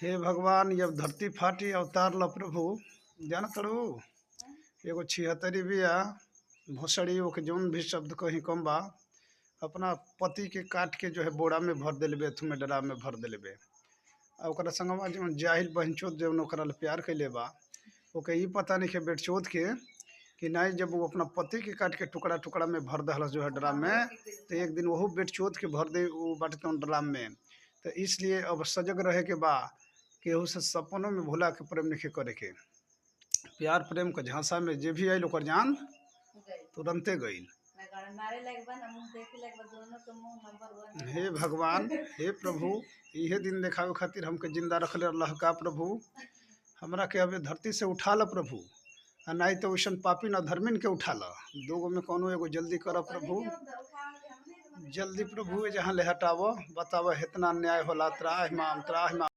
हे भगवान जब धरती फाटी अवतार ल प्रभु जान तड़ू एगो छिहत्तरी बिया भोसड़ी ओके जौन भी शब्द कहीं कम बा अपना पति के काट के जो है बोरा में भर दिले अथु में डरा में भर दिले आ ओकरा संगवा जौन जाहिल बहनचोद जौन ओकरा ले प्यार कैले बा ओके ई पता नहीं के बेटचोद के कि नहीं जब वो अपना पति के काट के टुकड़ा टुकड़ा में भर दहलस जो है ड्राम में तो एक दिन वहू बेटचोद के भर दे वो बाटे तो ड्राम में। तो इसलिए अब सजग रहे के बा केहू से सपनों में भुला के प्रेम नहीं करे के। प्यार प्रेम के झांसा में जे भी आयल ओकर जान तुरंते गईल। हे भगवान हे प्रभु इहे दिन देखावे खातिर हमके जिंदा रखले अल्लाह का प्रभु हमरा के अबे धरती से उठा ल प्रभु आ नहीं तो वैसन पापी न धर्मिन के उठा ल दोगो में कोनो एगो जल्दी कर प्रभु जल्दी प्रभु जहाँ ले हटावो बतावो इतना अन्याय होला त्राहि माम